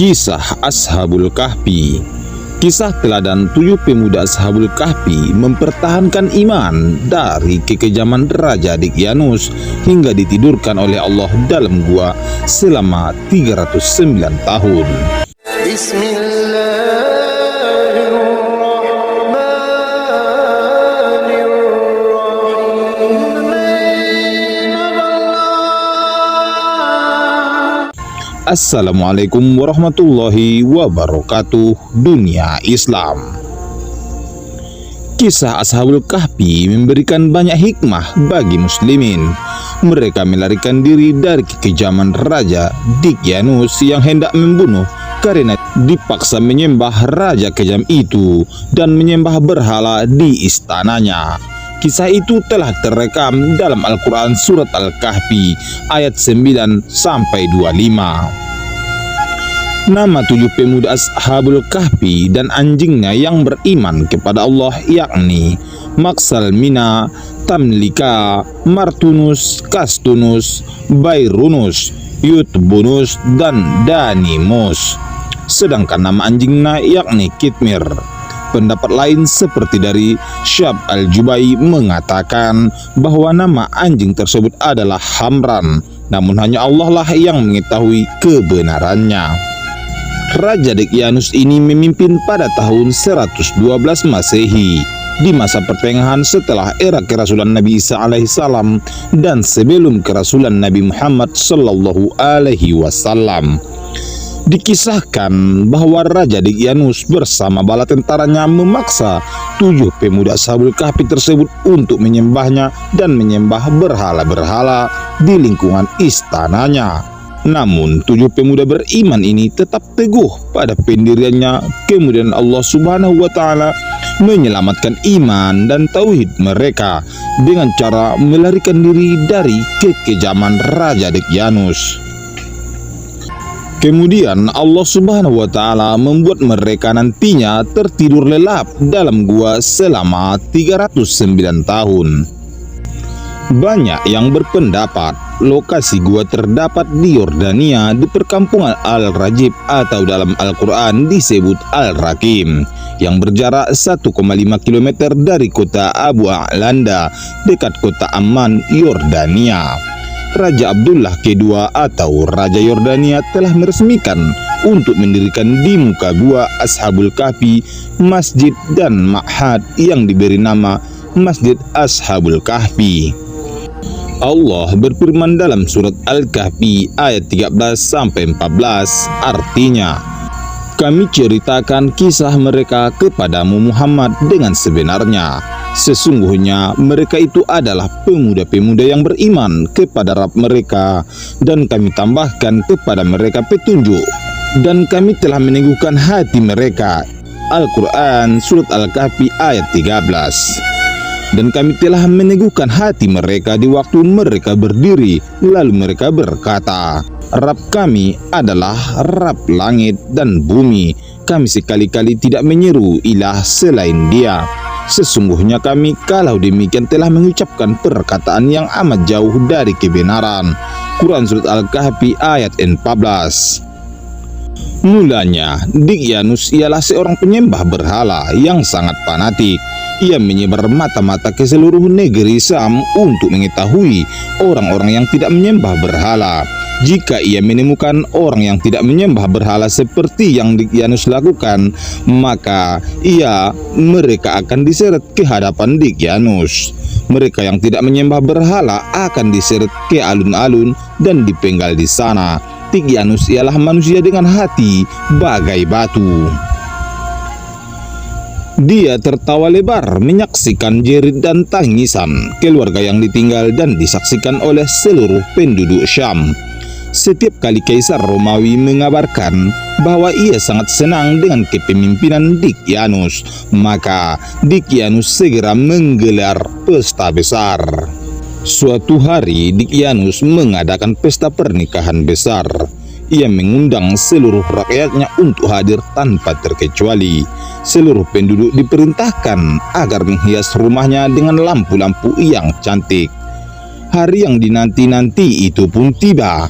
Kisah Ashabul Kahfi. Kisah teladan 7 pemuda Ashabul Kahfi mempertahankan iman dari kekejaman Raja Daqyanus hingga ditidurkan oleh Allah dalam gua selama 309 tahun. Assalamualaikum warahmatullahi wabarakatuh. Dunia Islam. Kisah Ashabul Kahfi memberikan banyak hikmah bagi muslimin. Mereka melarikan diri dari kekejaman Raja Daqyanus yang hendak membunuh karena dipaksa menyembah raja kejam itu dan menyembah berhala di istananya. Kisah itu telah terekam dalam Al-Quran Surat Al-Kahfi ayat 9-25. Nama 7 pemuda Ashabul Kahfi dan anjingnya yang beriman kepada Allah yakni Maksalmina, Tamlika, Martunus, Kastunus, Bairunus, Yutbunus, dan Danimus. Sedangkan nama anjingnya yakni Kitmir. Pendapat lain seperti dari Syab Al-Jubai mengatakan bahwa nama anjing tersebut adalah Hamran, namun hanya Allah lah yang mengetahui kebenarannya. Raja Daqyanus ini memimpin pada tahun 112 Masehi, di masa pertengahan setelah era kerasulan Nabi Isa alaihissalam dan sebelum kerasulan Nabi Muhammad sallallahu alaihi wasallam. Dikisahkan bahwa Raja Daqyanus bersama bala tentaranya memaksa 7 pemuda Ashabul Kahfi tersebut untuk menyembahnya dan menyembah berhala-berhala di lingkungan istananya. Namun 7 pemuda beriman ini tetap teguh pada pendiriannya. Kemudian Allah Subhanahu wa Ta'ala menyelamatkan iman dan tauhid mereka dengan cara melarikan diri dari kekejaman Raja Daqyanus. Kemudian Allah Subhanahu wa Ta'ala membuat mereka nantinya tertidur lelap dalam gua selama 309 tahun. Banyak yang berpendapat lokasi gua terdapat di Yordania di perkampungan Al-Rajib atau dalam Al-Quran disebut Al-Rakim yang berjarak 1,5 km dari kota Abu A'landa dekat kota Amman, Yordania. Raja Abdullah kedua atau Raja Yordania telah meresmikan untuk mendirikan di muka gua Ashabul Kahfi masjid dan ma'had yang diberi nama Masjid Ashabul Kahfi. Allah berfirman dalam surat Al-Kahfi ayat 13-14, artinya, kami ceritakan kisah mereka kepadamu Muhammad dengan sebenarnya. Sesungguhnya mereka itu adalah pemuda-pemuda yang beriman kepada Rabb mereka, dan kami tambahkan kepada mereka petunjuk, dan kami telah meneguhkan hati mereka. Al-Quran Surat Al-Kahfi ayat 13. Dan kami telah meneguhkan hati mereka di waktu mereka berdiri, lalu mereka berkata, Rabb kami adalah Rabb langit dan bumi, kami sekali-kali tidak menyeru ilah selain Dia. Sesungguhnya kami kalau demikian telah mengucapkan perkataan yang amat jauh dari kebenaran. Quran Surat Al-Kahfi ayat 14. Mulanya, Daqyanus ialah seorang penyembah berhala yang sangat fanatik. Ia menyebar mata-mata ke seluruh negeri Syam untuk mengetahui orang-orang yang tidak menyembah berhala. Jika ia menemukan orang yang tidak menyembah berhala seperti yang Daqyanus lakukan, maka mereka akan diseret ke hadapan Daqyanus. Mereka yang tidak menyembah berhala akan diseret ke alun-alun dan dipenggal di sana. Daqyanus ialah manusia dengan hati bagai batu. Dia tertawa lebar menyaksikan jerit dan tangisan keluarga yang ditinggal dan disaksikan oleh seluruh penduduk Syam. Setiap kali Kaisar Romawi mengabarkan bahwa ia sangat senang dengan kepemimpinan Daqyanus, maka Daqyanus segera menggelar pesta besar. Suatu hari Daqyanus mengadakan pesta pernikahan besar. Ia mengundang seluruh rakyatnya untuk hadir tanpa terkecuali. Seluruh penduduk diperintahkan agar menghias rumahnya dengan lampu-lampu yang cantik. Hari yang dinanti-nanti itu pun tiba.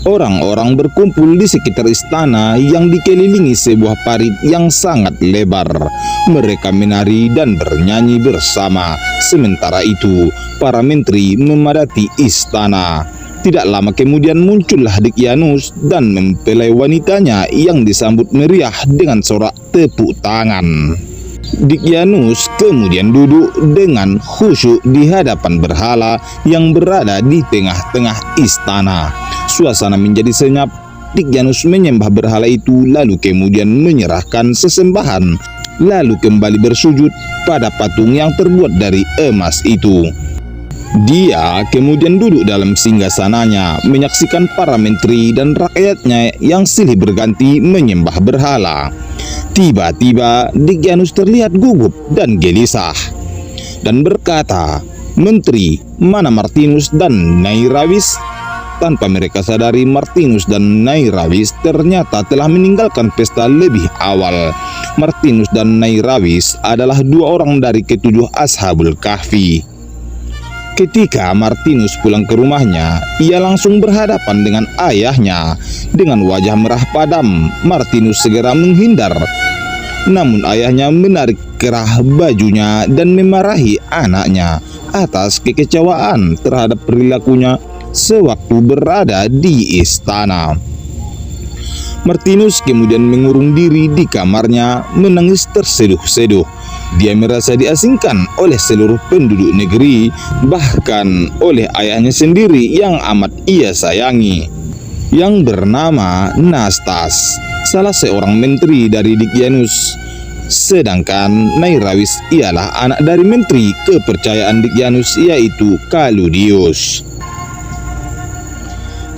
Orang-orang berkumpul di sekitar istana yang dikelilingi sebuah parit yang sangat lebar. Mereka menari dan bernyanyi bersama. Sementara itu, para menteri memadati istana. Tidak lama kemudian muncullah Daqyanus dan mempelai wanitanya yang disambut meriah dengan sorak tepuk tangan. Daqyanus kemudian duduk dengan khusyuk di hadapan berhala yang berada di tengah-tengah istana. Suasana menjadi senyap. Daqyanus menyembah berhala itu lalu kemudian menyerahkan sesembahan, lalu kembali bersujud pada patung yang terbuat dari emas itu. Dia kemudian duduk dalam singgasananya menyaksikan para menteri dan rakyatnya yang silih berganti menyembah berhala. Tiba-tiba Daqyanus terlihat gugup dan gelisah dan berkata, "Menteri, mana Martinus dan Nairawis?" Tanpa mereka sadari, Martinus dan Nairawis ternyata telah meninggalkan pesta lebih awal. Martinus dan Nairawis adalah dua orang dari ketujuh Ashabul Kahfi. Ketika Martinus pulang ke rumahnya, ia langsung berhadapan dengan ayahnya. Dengan wajah merah padam, Martinus segera menghindar. Namun ayahnya menarik kerah bajunya dan memarahi anaknya atas kekecewaan terhadap perilakunya sewaktu berada di istana. Martinus kemudian mengurung diri di kamarnya menangis terseduh-seduh. Dia merasa diasingkan oleh seluruh penduduk negeri, bahkan oleh ayahnya sendiri yang amat ia sayangi, yang bernama Nastas, salah seorang menteri dari Daqyanus. Sedangkan Nairawis ialah anak dari menteri kepercayaan Daqyanus, yaitu Kaludius.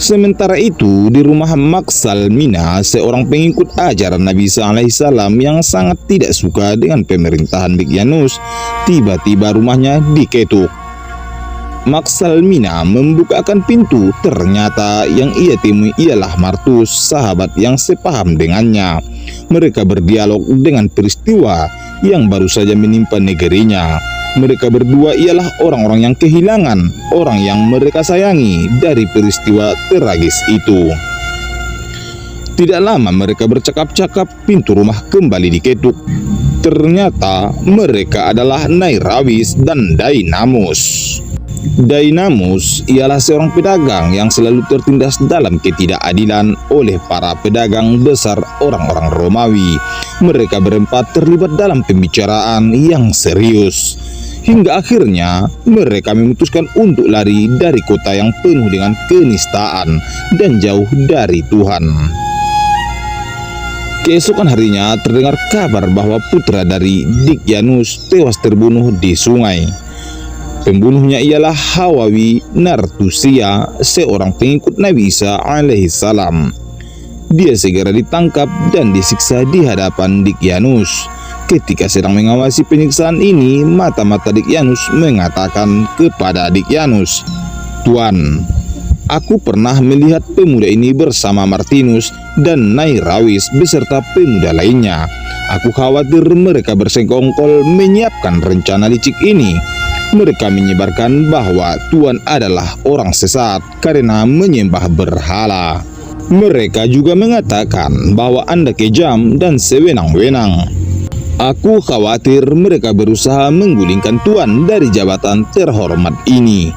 Sementara itu, di rumah Maksalmina, seorang pengikut ajaran Nabi SAW yang sangat tidak suka dengan pemerintahan Daqyanus, tiba-tiba rumahnya diketuk. Maksalmina membukakan pintu. Ternyata yang ia temui ialah Martus, sahabat yang sepaham dengannya. Mereka berdialog dengan peristiwa yang baru saja menimpa negerinya. Mereka berdua ialah orang-orang yang kehilangan orang yang mereka sayangi dari peristiwa tragis itu. Tidak lama mereka bercakap-cakap, pintu rumah kembali diketuk. Ternyata mereka adalah Nairawis dan Dainamus. Dainamus ialah seorang pedagang yang selalu tertindas dalam ketidakadilan oleh para pedagang besar orang-orang Romawi. Mereka berempat terlibat dalam pembicaraan yang serius. Hingga akhirnya mereka memutuskan untuk lari dari kota yang penuh dengan kenistaan dan jauh dari Tuhan. Keesokan harinya terdengar kabar bahwa putra dari Daqyanus tewas terbunuh di sungai. Pembunuhnya ialah Hawawi Nartusia, seorang pengikut Nabi Isa alaihissalam. Dia segera ditangkap dan disiksa di hadapan Daqyanus. Ketika sedang mengawasi penyiksaan ini, mata-mata Daqyanus mengatakan kepada Daqyanus, "Tuan, aku pernah melihat pemuda ini bersama Martinus dan Nairawis beserta pemuda lainnya. Aku khawatir mereka bersekongkol menyiapkan rencana licik ini. Mereka menyebarkan bahwa Tuan adalah orang sesat karena menyembah berhala. Mereka juga mengatakan bahwa Anda kejam dan sewenang-wenang. Aku khawatir mereka berusaha menggulingkan Tuan dari jabatan terhormat ini."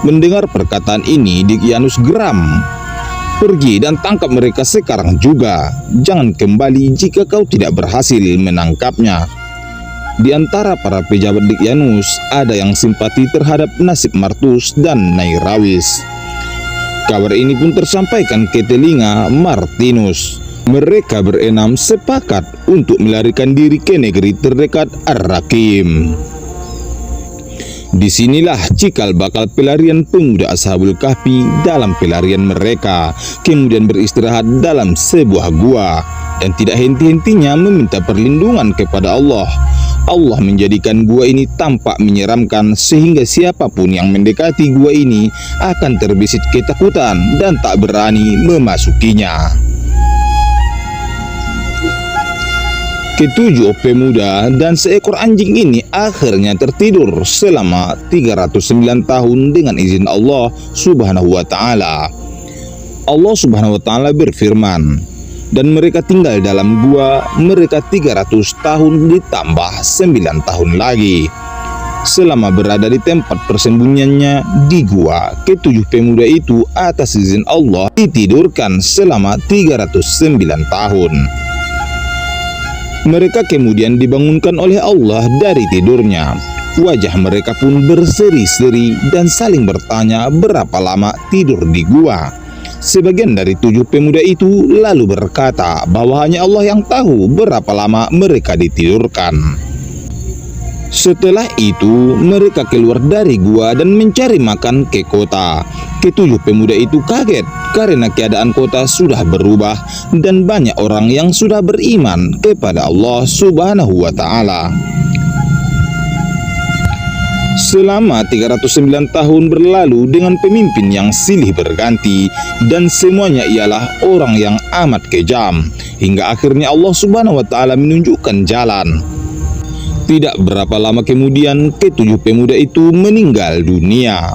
Mendengar perkataan ini, Daqyanus geram. "Pergi dan tangkap mereka sekarang juga. Jangan kembali jika kau tidak berhasil menangkapnya." Di antara para pejabat Daqyanus, ada yang simpati terhadap nasib Martus dan Nairawis. Kabar ini pun tersampaikan ke telinga Martinus. Mereka berenam sepakat untuk melarikan diri ke negeri terdekat Ar-Rakim. Disinilah cikal bakal pelarian pemuda Ashabul Kahfi dalam pelarian mereka, kemudian beristirahat dalam sebuah gua dan tidak henti-hentinya meminta perlindungan kepada Allah. Allah menjadikan gua ini tampak menyeramkan sehingga siapapun yang mendekati gua ini akan terbesit ketakutan dan tak berani memasukinya. Ketujuh pemuda dan seekor anjing ini akhirnya tertidur selama 309 tahun dengan izin Allah Subhanahu wa Ta'ala. Allah Subhanahu wa taala berfirman, dan mereka tinggal dalam gua mereka 300 tahun ditambah 9 tahun lagi. Selama berada di tempat persembunyiannya di gua, ketujuh pemuda itu atas izin Allah ditidurkan selama 309 tahun. Mereka kemudian dibangunkan oleh Allah dari tidurnya. Wajah mereka pun berseri-seri dan saling bertanya berapa lama tidur di gua. Sebagian dari tujuh pemuda itu lalu berkata bahwa hanya Allah yang tahu berapa lama mereka ditidurkan. Setelah itu mereka keluar dari gua dan mencari makan ke kota. Ketujuh pemuda itu kaget karena keadaan kota sudah berubah dan banyak orang yang sudah beriman kepada Allah Subhanahu wa taala. Selama 309 tahun berlalu dengan pemimpin yang silih berganti dan semuanya ialah orang yang amat kejam, hingga akhirnya Allah Subhanahu wa taala menunjukkan jalan. Tidak berapa lama kemudian ketujuh pemuda itu meninggal dunia.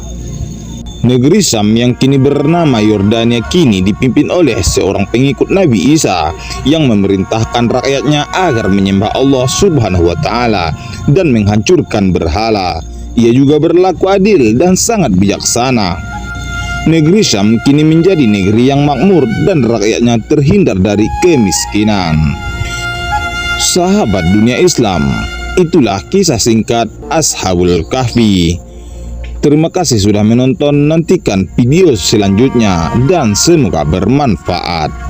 Negeri Syam yang kini bernama Yordania kini dipimpin oleh seorang pengikut Nabi Isa yang memerintahkan rakyatnya agar menyembah Allah Subhanahu wa taala dan menghancurkan berhala. Ia juga berlaku adil dan sangat bijaksana. Negeri Syam kini menjadi negeri yang makmur dan rakyatnya terhindar dari kemiskinan. Sahabat dunia Islam, itulah kisah singkat Ashabul Kahfi. Terima kasih sudah menonton, nantikan video selanjutnya dan semoga bermanfaat.